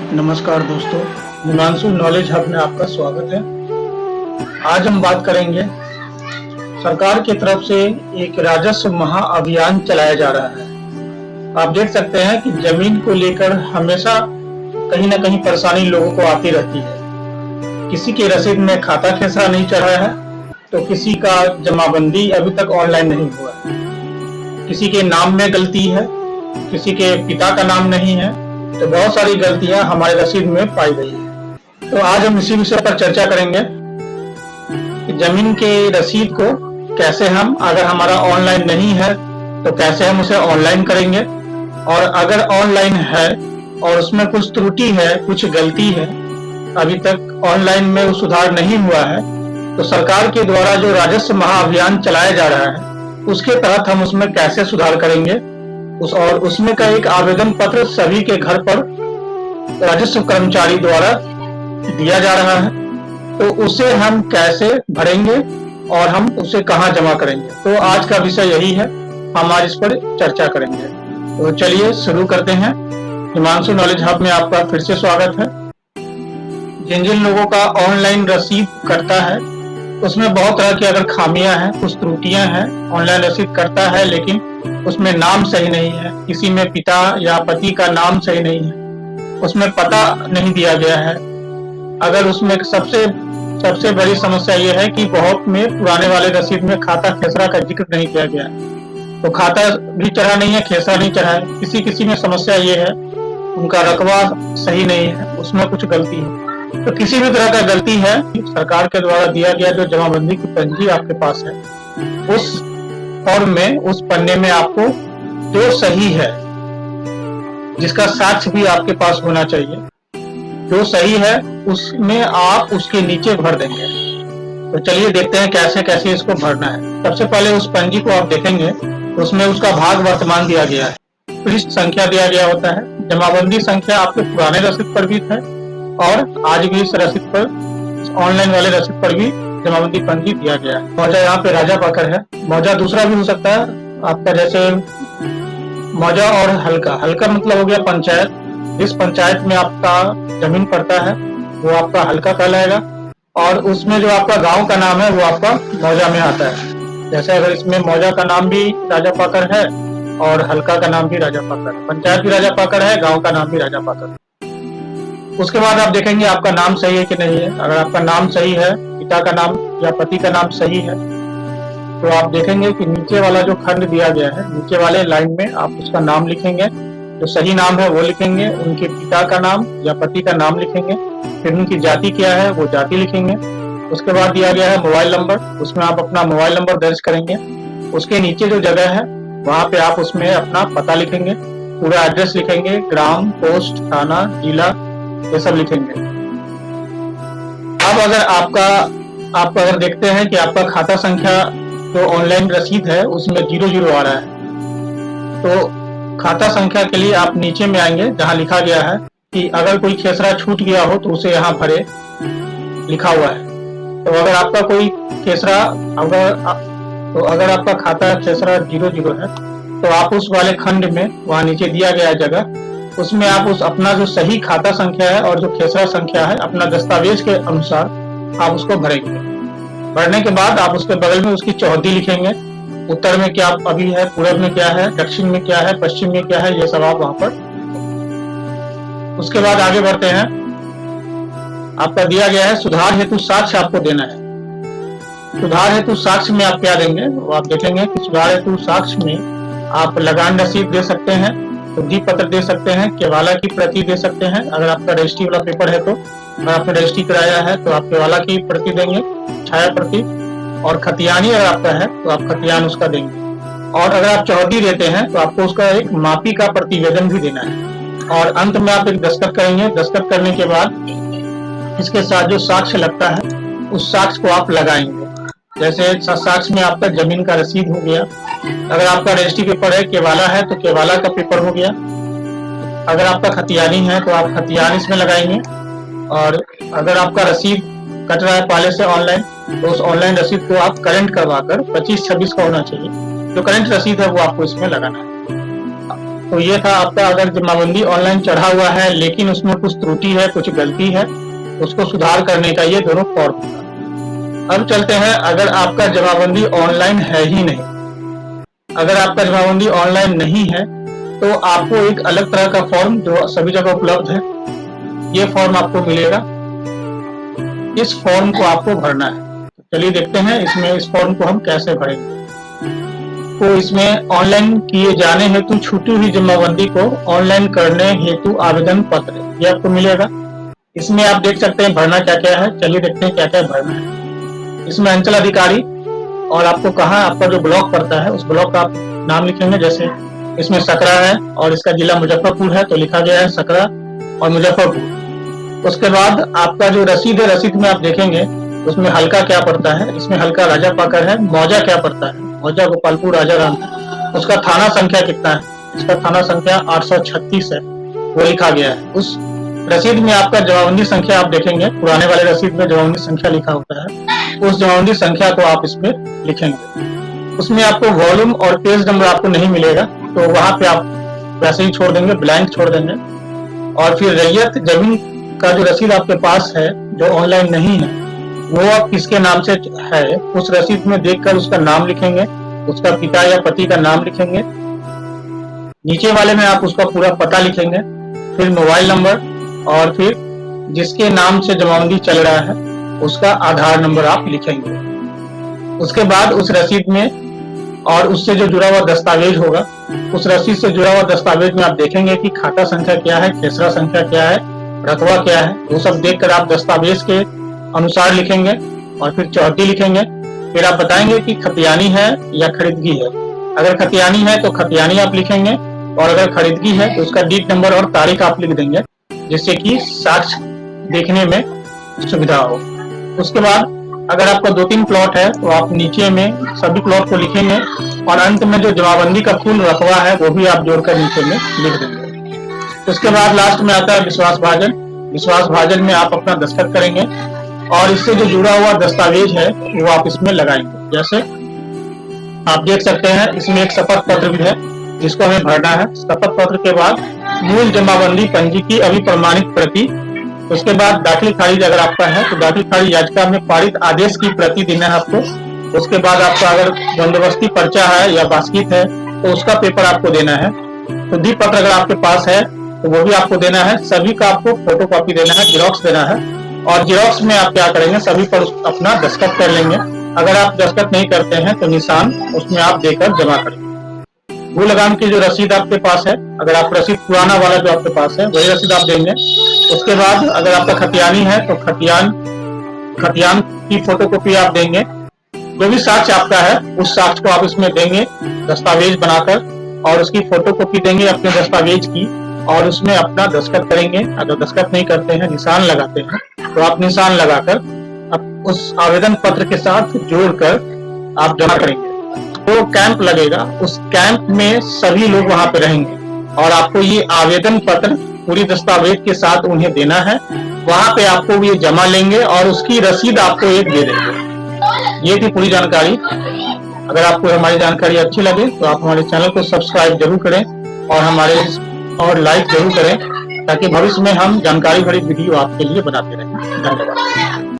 नमस्कार दोस्तों, Himanshu knowledge hub में आपका स्वागत है। आज हम बात करेंगे, सरकार की तरफ से एक राजस्व महाअभियान चलाया जा रहा है। आप देख सकते हैं कि जमीन को लेकर हमेशा कहीं ना कहीं परेशानी लोगों को आती रहती है। किसी के रसीद में खाता खेसरा नहीं चढ़ा है, तो किसी का जमाबंदी अभी तक ऑनलाइन नहीं हुआ है, किसी के नाम में गलती है, किसी के पिता का नाम नहीं है, तो बहुत सारी गलतियां हमारे रसीद में पाई गई है। तो आज हम इसी विषय पर चर्चा करेंगे कि जमीन के रसीद को कैसे हम, अगर हमारा ऑनलाइन नहीं है तो कैसे हम उसे ऑनलाइन करेंगे, और अगर ऑनलाइन है और उसमें कुछ त्रुटि है, कुछ गलती है, अभी तक ऑनलाइन में वो सुधार नहीं हुआ है, तो सरकार के द्वारा जो राजस्व महाअभियान चलाया जा रहा है उसके तहत हम उसमें कैसे सुधार करेंगे, और उसमें का एक आवेदन पत्र सभी के घर पर राजस्व कर्मचारी द्वारा दिया जा रहा है। तो उसे हम कैसे भरेंगे और हम उसे कहां जमा करेंगे, तो आज का विषय यही है, हम आज इस पर चर्चा करेंगे। तो चलिए शुरू करते हैं। हिमांशु नॉलेज हब में आपका फिर से स्वागत है। जिन जिन लोगों का ऑनलाइन रसीद कटता है उसमें बहुत तरह की अगर खामियां हैं, कुछ त्रुटियां हैं, ऑनलाइन रसीद करता है लेकिन उसमें नाम सही नहीं है, किसी में पिता या पति का नाम सही नहीं है, उसमें पता नहीं दिया गया है। अगर उसमें सबसे बड़ी समस्या यह है कि बहुत में पुराने वाले रसीद में खाता खेसरा का जिक्र नहीं किया गया है, तो खाता भी चढ़ा नहीं है, खेसरा नहीं चढ़ा है। किसी में समस्या ये है उनका रकबा सही नहीं है, उसमें कुछ गलती है। तो किसी भी तरह का गलती है, सरकार के द्वारा दिया गया जो जमाबंदी की पर्ची आपके पास है, उस फॉर्म में, उस पन्ने में आपको जो सही है, जिसका साक्ष्य भी आपके पास होना चाहिए, जो सही है उसमें आप उसके नीचे भर देंगे। तो चलिए देखते हैं कैसे कैसे इसको भरना है। सबसे पहले उस पंजी को आप देखेंगे, उसमें उसका भाग वर्तमान दिया गया है, पृष्ठ संख्या दिया गया होता है, जमाबंदी संख्या आपके पुराने रसीद पर भी है और आज भी इस रसीद पर, ऑनलाइन वाले रसीद पर भी जमाबंदी पंजी दिया गया है। मौजा यहाँ पे राजा पाकर है, मौजा दूसरा भी हो सकता है आपका, जैसे मौजा और हल्का मतलब हो गया पंचायत। जिस पंचायत में आपका जमीन पड़ता है वो आपका हल्का कहलाएगा, और उसमें जो आपका गांव का नाम है वो आपका मौजा में आता है। जैसे अगर इसमें मौजा का नाम भी राजा पाकर है और हल्का का नाम भी राजा पाकर है, पंचायत भी राजा पाकर है, गाँव का नाम भी राजा पाकर है। उसके बाद आप देखेंगे आपका नाम सही है कि नहीं है। अगर आपका नाम सही है, पिता का नाम या पति का नाम सही है, तो आप देखेंगे कि नीचे वाला जो खंड दिया गया है, नीचे वाले लाइन में आप उसका नाम लिखेंगे, जो सही नाम है वो लिखेंगे, उनके पिता का नाम या पति का नाम लिखेंगे, फिर उनकी जाति क्या है वो जाति लिखेंगे। उसके बाद दिया गया है मोबाइल नंबर, उसमें आप अपना मोबाइल नंबर दर्ज करेंगे। उसके नीचे जो जगह है वहां पे आप उसमें अपना पता लिखेंगे, पूरा एड्रेस लिखेंगे, ग्राम, पोस्ट, थाना, जिला, ये सब लिखेंगे। अब अगर आप अगर देखते हैं कि आपका खाता संख्या जो ऑनलाइन रसीद है उसमें 00 आ रहा है, तो खाता संख्या के लिए आप नीचे में आएंगे जहां लिखा गया है कि अगर कोई खेसरा छूट गया हो तो उसे यहाँ भरे, लिखा हुआ है। तो अगर आपका कोई खेसरा, अगर आपका खाता खेसरा 00 है तो आप उस वाले खंड में, वहां नीचे दिया गया जगह, उसमें आप उस अपना जो सही खाता संख्या है और जो खेसरा संख्या है अपना दस्तावेज के अनुसार आप उसको भरेंगे। भरने के बाद आप उसके बगल में उसकी चौहद्दी लिखेंगे, उत्तर में क्या अभी है, पूर्व में क्या है, दक्षिण में क्या है, पश्चिम में क्या है, ये सब आप वहां पर। उसके बाद आगे बढ़ते हैं। आपका दिया गया है सुधार हेतु साक्ष्य आपको देना है। सुधार हेतु साक्ष्य में आप क्या देंगे, वो आप देखेंगे कि सुधार हेतु साक्ष्य में आप लगान रसीद दे सकते हैं, शुद्धि पत्र दे सकते हैं, केवाला की प्रति दे सकते हैं, अगर आपका रजिस्ट्री वाला पेपर है तो, अगर आपने रजिस्ट्री कराया है तो आप केवाला की प्रति देंगे, छाया प्रति, और खतियानी अगर आपका है तो आप खतियान उसका देंगे। और अगर आप चौहद्दी देते हैं तो आपको उसका एक मापी का प्रतिवेदन भी देना है, और अंत में आप एक दस्तखत करेंगे। दस्तखत करने के बाद इसके साथ जो साक्ष्य लगता है उस साक्ष्य को आप लगाएंगे। जैसे साक्ष्य में आपका जमीन का रसीद हो गया, अगर आपका रजिस्ट्री पेपर है, केवाला है तो केवाला का पेपर हो गया, अगर आपका खतियानी है तो आप खतियान इसमें लगाएंगे, और अगर आपका रसीद कट रहा है पहले से ऑनलाइन तो उस ऑनलाइन रसीद को आप करंट करवाकर 25-26 का होना चाहिए, जो करंट रसीद है वो आपको इसमें लगाना है। तो ये था आपका, अगर जमाबंदी ऑनलाइन चढ़ा हुआ है लेकिन उसमें कुछ त्रुटि है, कुछ गलती है, उसको सुधार करने का ये दोनों फॉर्म था। अब चलते हैं, अगर आपका जमाबंदी ऑनलाइन है ही नहीं, अगर आपका जमाबंदी ऑनलाइन नहीं है तो आपको एक अलग तरह का फॉर्म जो सभी जगह उपलब्ध है, ये फॉर्म आपको मिलेगा। इस फॉर्म को आपको भरना है। चलिए देखते हैं इसमें इस फॉर्म को हम कैसे भरेंगे। तो इसमें ऑनलाइन किए जाने हेतु छूटी हुई जमाबंदी को ऑनलाइन करने हेतु आवेदन पत्र, ये आपको मिलेगा। इसमें आप देख सकते हैं भरना क्या क्या है। चलिए देखते हैं क्या क्या भरना है। इसमें अंचल अधिकारी और आपको कहाँ आपका जो ब्लॉक पड़ता है उस ब्लॉक का आप नाम लिखेंगे। जैसे इसमें सकरा है और इसका जिला मुजफ्फरपुर है तो लिखा गया है सकरा और मुजफ्फरपुर। उसके बाद आपका जो रसीद है, रसीद में आप देखेंगे उसमें हल्का क्या पड़ता है। इसमें हल्का राजा पाकर है। मौजा क्या पड़ता है, मौजा गोपालपुर राजा राम। उसका थाना संख्या कितना है, इसका थाना संख्या 836 है, वो लिखा गया है। उस रसीद में आपका जमाबंदी संख्या आप देखेंगे, पुराने वाले रसीद में जमाबंदी संख्या लिखा होता है, उस जमाबंदी संख्या को आप इसमें लिखेंगे। उसमें आपको वॉल्यूम और पेज नंबर आपको नहीं मिलेगा, तो वहां पे आप वैसे ही छोड़ देंगे, ब्लैंक छोड़ देंगे। और फिर रैयत जमीन का जो रसीद आपके पास है जो ऑनलाइन नहीं है, वो आप किसके नाम से है उस रसीद में देखकर उसका नाम लिखेंगे, उसका पिता या पति का नाम लिखेंगे। नीचे वाले में आप उसका पूरा पता लिखेंगे, फिर मोबाइल नंबर और फिर जिसके नाम से जमाबंदी चल रहा है उसका आधार नंबर आप लिखेंगे। उसके बाद उस रसीद में और उससे जो जुड़ा हुआ दस्तावेज होगा, उस रसीद से जुड़ा हुआ दस्तावेज में आप देखेंगे कि खाता संख्या क्या है, खेसरा संख्या क्या है, रकबा क्या है, वो सब देखकर आप दस्तावेज के अनुसार लिखेंगे और फिर चौहद्दी लिखेंगे। फिर आप बताएंगे कि खतियानी है या खरीदगी है। अगर खतियानी है तो खतियानी आप लिखेंगे और अगर खरीदगी है तो उसका डीट नंबर और तारीख आप लिख देंगे, जिससे कि साक्ष्य देखने में सुविधा हो। उसके बाद अगर आपका 2-3 प्लॉट है तो आप नीचे में सभी प्लॉट को लिखेंगे और अंत में जो जमाबंदी का कुल रकबा है वो भी आप जोड़कर नीचे में लिख देंगे। उसके बाद लास्ट में आता है विश्वास भाजन। विश्वास भाजन में आप अपना दस्तखत करेंगे और इससे जो जुड़ा हुआ दस्तावेज है वो आप इसमें लगाएंगे। जैसे आप देख सकते हैं इसमें एक शपथ पत्र भी है जिसको हमें भरना है। शपथ पत्र के बाद मूल जमाबंदी पंजी की अभिप्रमाणित प्रति, उसके बाद दाखिल खारिज अगर आपका है तो दाखिल खारिज याचिका में पारित आदेश की प्रति देना है आपको। उसके बाद आपका अगर बंदोबस्ती पर्चा है या बास्कीत है तो उसका पेपर आपको देना है। शुद्धि पत्र अगर आपके पास है तो वो भी आपको देना है। सभी का आपको फोटो कॉपी देना है, जेरॉक्स देना है। और जेरॉक्स में आप क्या करेंगे, सभी पर अपना दस्तखत कर लेंगे। अगर आप दस्तखत नहीं करते हैं तो निशान उसमें आप देकर जमा करेंगे। भू लगान की जो रसीद आपके पास है, अगर आप रसीद पुराना वाला जो आपके पास है वही रसीद आप देंगे। उसके बाद अगर आपका खतियानी है तो खतियान की फोटोकॉपी आप देंगे। जो भी साक्ष्य आपका है उस साक्ष्य को आप इसमें देंगे दस्तावेज बनाकर, और उसकी फोटोकॉपी देंगे अपने दस्तावेज की और उसमें अपना दस्तखत करेंगे। अगर दस्तखत नहीं करते हैं, निशान लगाते हैं, तो आप निशान लगाकर उस आवेदन पत्र के साथ जोड़कर आप जमा करेंगे। तो कैंप लगेगा, उस कैंप में सभी लोग वहां पे रहेंगे और आपको ये आवेदन पत्र पूरी दस्तावेज के साथ उन्हें देना है। वहां पे आपको ये जमा लेंगे और उसकी रसीद आपको एक दे देंगे। ये थी पूरी जानकारी। अगर आपको हमारी जानकारी अच्छी लगे तो आप हमारे चैनल को सब्सक्राइब जरूर करें और लाइक जरूर करें, ताकि भविष्य में हम जानकारी भरी वीडियो आपके लिए बनाते रहें। धन्यवाद।